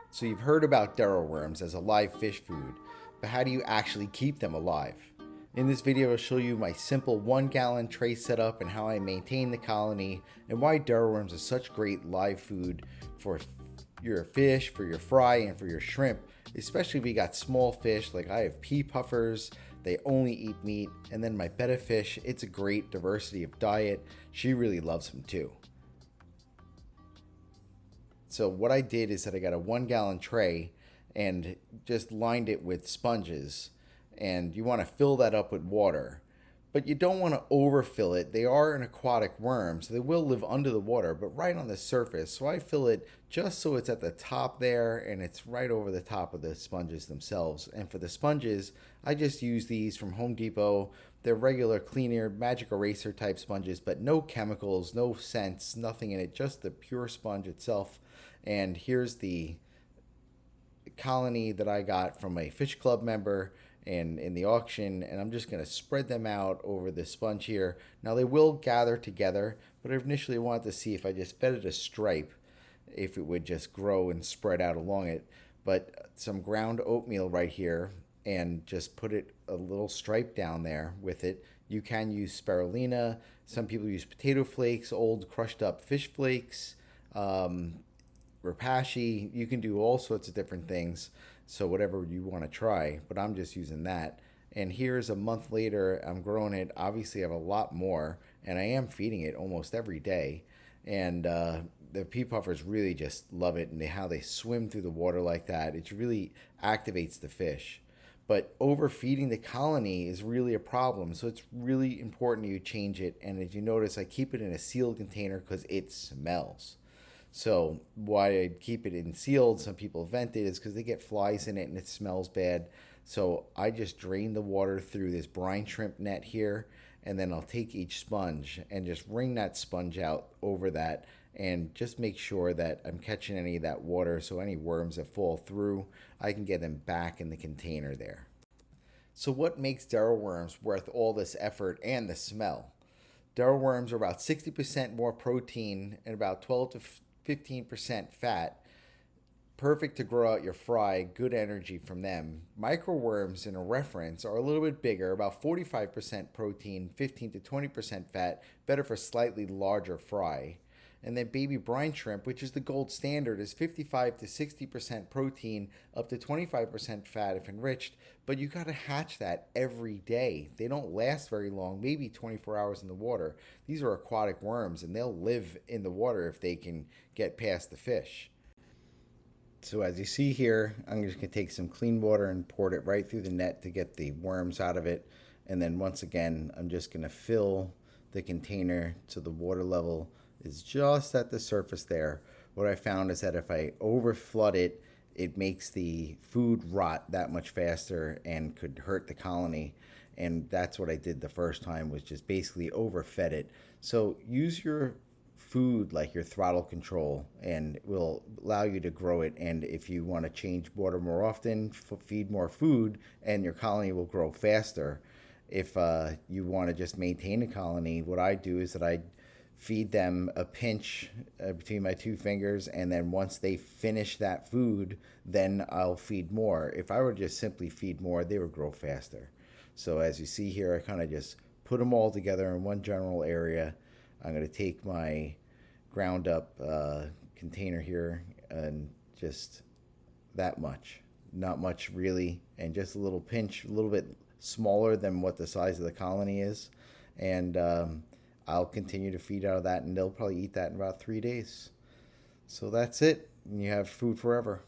So you've heard about Dero worms as a live fish food, but how do you actually keep them alive? In this video, I'll show you my simple 1 gallon tray setup and how I maintain the colony and why Dero worms are such great live food for your fish, for your fry, and for your shrimp, especially if you got small fish like I have pea puffers. They only eat meat, and then my betta fish, it's a great diversity of diet. She really loves them too. So what I did is that I got a 1 gallon tray and just lined it with sponges. And you want to fill that up with water. But you don't want to overfill it. They are an aquatic worm, so they will live under the water, but right on the surface. So I fill it just so it's at the top there and it's right over the top of the sponges themselves. And for the sponges, I just use these from Home Depot. They're regular cleaner magic eraser type sponges, but no chemicals, no scents, nothing in it, just the pure sponge itself. And here's the colony that I got from a fish club member and in the auction, and I'm just going to spread them out over the sponge here. Now they will gather together, but I initially wanted to see if I just fed it a stripe, if it would just grow and spread out along it. But some ground oatmeal right here, and just put it a little stripe down there with it. You can use spirulina. Some people use potato flakes, old crushed up fish flakes, rapashi. You can do all sorts of different things. So whatever you want to try, but I'm just using that. And here's a month later, I'm growing it. Obviously, I have a lot more, and I am feeding it almost every day. And the pea puffers really just love it, and how they swim through the water like that. It really activates the fish. But overfeeding the colony is really a problem. So it's really important you change it. And as you notice, I keep it in a sealed container because it smells. So why I keep it in sealed, some people vent it, is because they get flies in it and it smells bad. So I just drain the water through this brine shrimp net here, and then I'll take each sponge and just wring that sponge out over that, and just make sure that I'm catching any of that water, so any worms that fall through, I can get them back in the container there. So what makes Dero worms worth all this effort and the smell? Dero worms are about 60% more protein and about 12 to 15% fat. Perfect to grow out your fry, good energy from them. Microworms, in a reference, are a little bit bigger, about 45% protein, 15 to 20% fat, better for slightly larger fry. And then baby brine shrimp, which is the gold standard, is 55 to 60% protein, up to 25% fat if enriched, but you got to hatch that every day. They don't last very long, maybe 24 hours in the water. These are aquatic worms, and they'll live in the water if they can get past the fish. So as you see here, I'm just going to take some clean water and pour it right through the net to get the worms out of it. And then once again, I'm just going to fill the container to the water level is just at the surface there. What I found is that if I over flood it, it makes the food rot that much faster and could hurt the colony. And that's what I did the first time, was just basically overfed it. So use your food like your throttle control, and it will allow you to grow it. And if you want to change water more often, feed more food, and your colony will grow faster. If you want to just maintain a colony, what I do is that I feed them a pinch between my two fingers, and then once they finish that food, then I'll feed more. If I were to just simply feed more, they would grow faster. So as you see here, I kind of just put them all together in one general area. I'm going to take my ground up container here, and just that much, not much really, and just a little pinch, a little bit smaller than what the size of the colony is. And I'll continue to feed out of that, and they'll probably eat that in about 3 days. So that's it. You have food forever.